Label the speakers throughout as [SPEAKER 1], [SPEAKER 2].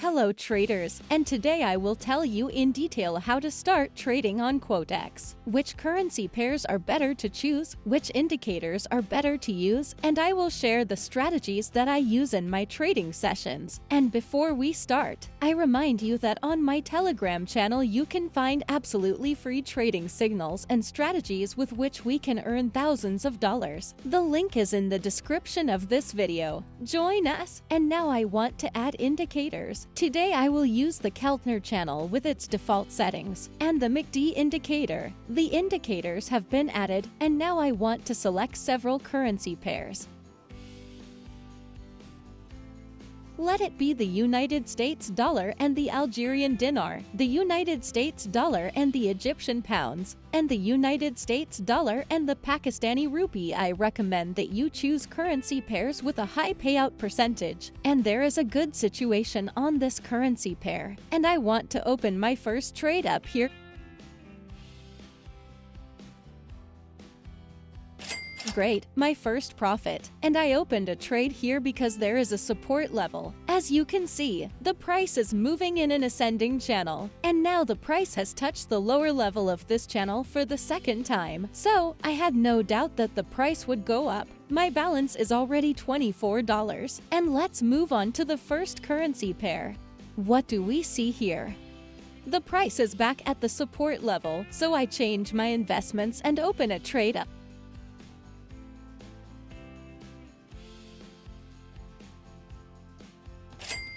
[SPEAKER 1] Hello traders, and today I will tell you in detail how to start trading on Quotex, which currency pairs are better to choose, which indicators are better to use, and I will share the strategies that I use in my trading sessions. And before we start, I remind you that on my Telegram channel you can find absolutely free trading signals and strategies with which we can earn thousands of dollars. The link is in the description of this video. Join us! And now I want to add indicators. Today I will use the Keltner channel with its default settings and the MACD indicator. The indicators have been added, and now I want to select several currency pairs. Let it be the United States dollar and the Algerian dinar, the United States dollar and the Egyptian pounds, and the United States dollar and the Pakistani rupee. I recommend that you choose currency pairs with a high payout percentage, and there is a good situation on this currency pair. And I want to open my first trade up here. Great, my first profit. And I opened a trade here because there is a support level. As you can see, the price is moving in an ascending channel. And now the price has touched the lower level of this channel for the second time. So, I had no doubt that the price would go up. My balance is already $24. And let's move on to the first currency pair. What do we see here? The price is back at the support level, so I change my investments and open a trade up.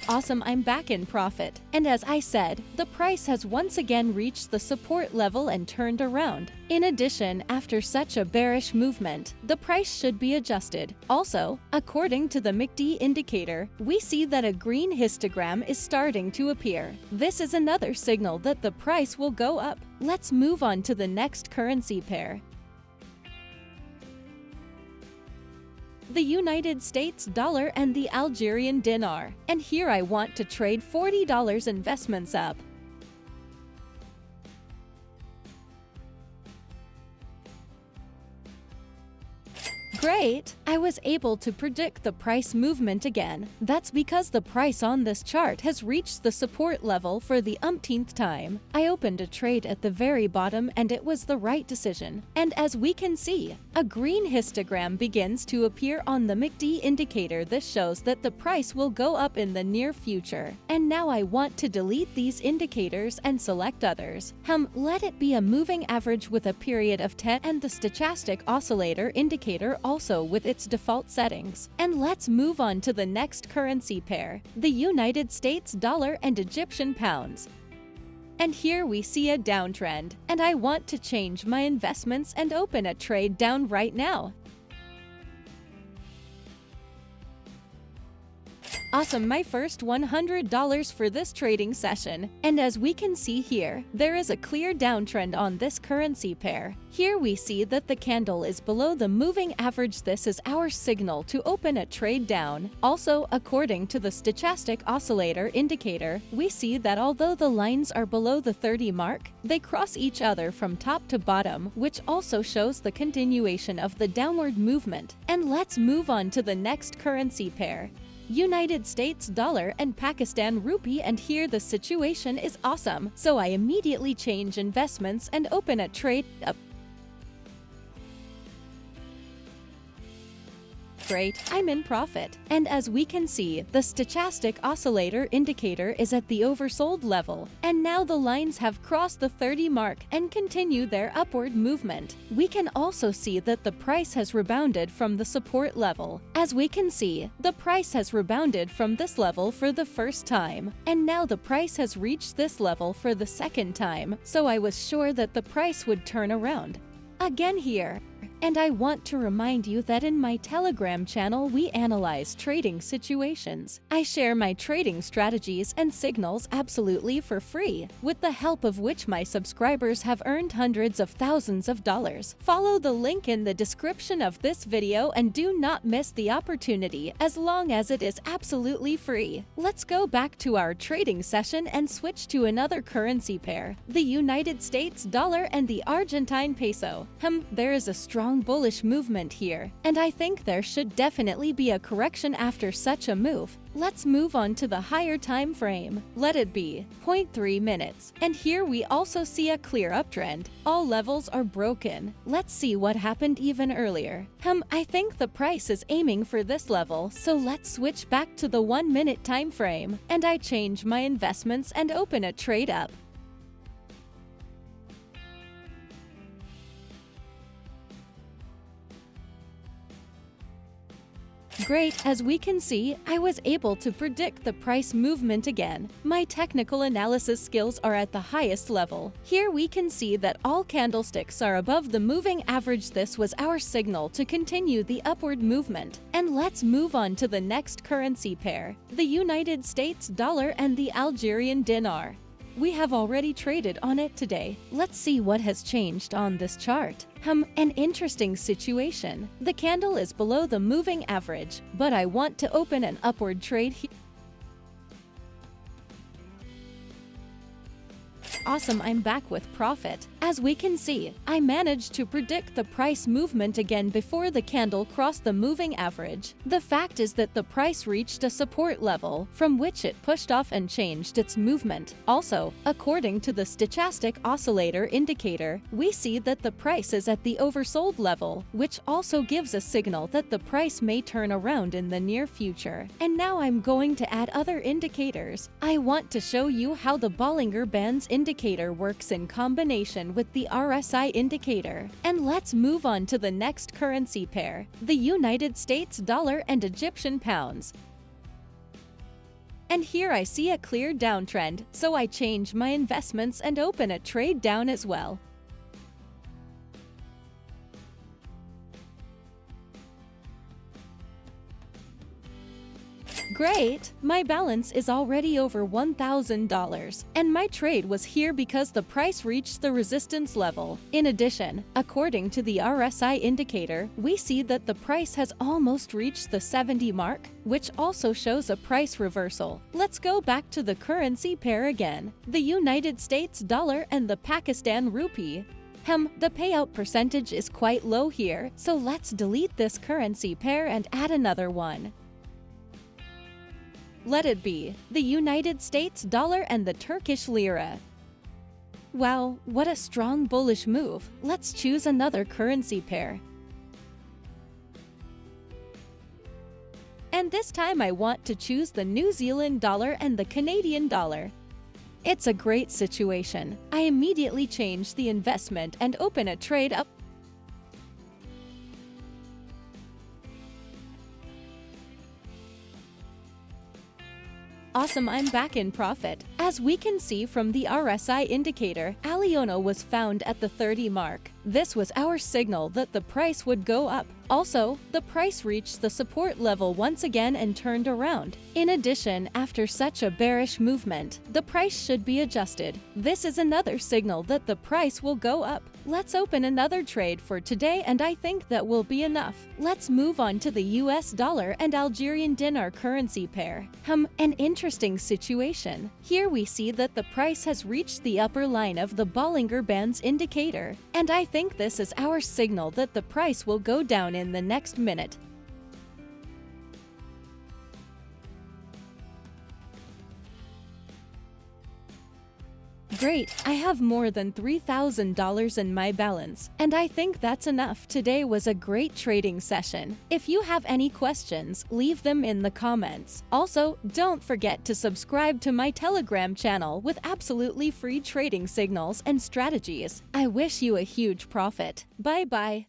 [SPEAKER 1] Awesome, I'm back in profit. And as I said, the price has once again reached the support level and turned around. In addition, after such a bearish movement, the price should be adjusted. Also, according to the MACD indicator, we see that a green histogram is starting to appear. This is another signal that the price will go up. Let's move on to the next currency pair. The United States dollar and the Algerian dinar. And here I want to trade $40 investments up. Great! I was able to predict the price movement again. That's because the price on this chart has reached the support level for the umpteenth time. I opened a trade at the very bottom and it was the right decision. And as we can see, a green histogram begins to appear on the MACD indicator. This shows that the price will go up in the near future. And now I want to delete these indicators and select others. Let it be a moving average with a period of 10 and the stochastic oscillator indicator also with its default settings. And let's move on to the next currency pair, the United States dollar and Egyptian pounds. And here we see a downtrend, and I want to change my investments and open a trade down right now. Awesome, my first $100 for this trading session. And as we can see here, there is a clear downtrend on this currency pair. Here we see that the candle is below the moving average. This is our signal to open a trade down. Also, according to the stochastic oscillator indicator, we see that although the lines are below the 30 mark, they cross each other from top to bottom, which also shows the continuation of the downward movement. And let's move on to the next currency pair, United States dollar and Pakistan rupee, and here the situation is awesome. So I immediately change investments and open a trade up. Great, I'm in profit. And as we can see, the stochastic oscillator indicator is at the oversold level, and now the lines have crossed the 30 mark and continue their upward movement. We can also see that the price has rebounded from the support level. As we can see, the price has rebounded from this level for the first time, and now the price has reached this level for the second time, so I was sure that the price would turn around again here. And I want to remind you that in my Telegram channel we analyze trading situations. I share my trading strategies and signals absolutely for free, with the help of which my subscribers have earned hundreds of thousands of dollars. Follow the link in the description of this video and do not miss the opportunity, as long as it is absolutely free. Let's go back to our trading session and switch to another currency pair, the United States dollar and the Argentine peso. There is a strong strong bullish movement here, and I think there should definitely be a correction after such a move. Let's move on to the higher time frame. Let it be 0.3 minutes. And here we also see a clear uptrend. All levels are broken. Let's see what happened even earlier. I think the price is aiming for this level, so let's switch back to the 1 minute time frame. And I change my investments and open a trade up. Great, as we can see, I was able to predict the price movement again. My technical analysis skills are at the highest level. Here we can see that all candlesticks are above the moving average. This was our signal to continue the upward movement. And let's move on to the next currency pair, the United States dollar and the Algerian dinar. We have already traded on it today. Let's see what has changed on this chart. An interesting situation. The candle is below the moving average, but I want to open an upward trade here. Awesome, I'm back with profit. As we can see, I managed to predict the price movement again before the candle crossed the moving average. The fact is that the price reached a support level, from which it pushed off and changed its movement. Also, according to the stochastic oscillator indicator, we see that the price is at the oversold level, which also gives a signal that the price may turn around in the near future. And now I'm going to add other indicators. I want to show you how the Bollinger Bands indicator works in combination with the RSI indicator. And let's move on to the next currency pair, the United States dollar and Egyptian pounds. And here I see a clear downtrend, so I change my investments and open a trade down as well. Great! My balance is already over $1,000, and my trade was here because the price reached the resistance level. In addition, according to the RSI indicator, we see that the price has almost reached the 70 mark, which also shows a price reversal. Let's go back to the currency pair again, the United States dollar and the Pakistan rupee. The payout percentage is quite low here, so let's delete this currency pair and add another one. Let it be the United States dollar and the Turkish lira. Wow, what a strong bullish move. Let's choose another currency pair. And this time I want to choose the New Zealand dollar and the Canadian dollar. It's a great situation. I immediately change the investment and open a trade up. Awesome, I'm back in profit. As we can see from the RSI indicator, Aliono was found at the 30 mark. This was our signal that the price would go up. Also, the price reached the support level once again and turned around. In addition, after such a bearish movement, the price should be adjusted. This is another signal that the price will go up. Let's open another trade for today, and I think that will be enough. Let's move on to the US dollar and Algerian dinar currency pair. An interesting situation. Here we see that the price has reached the upper line of the Bollinger Bands indicator, and I think this is our signal that the price will go down in the next minute. Great, I have more than $3,000 in my balance, and I think that's enough. Today was a great trading session. If you have any questions, leave them in the comments. Also, don't forget to subscribe to my Telegram channel with absolutely free trading signals and strategies. I wish you a huge profit. Bye-bye.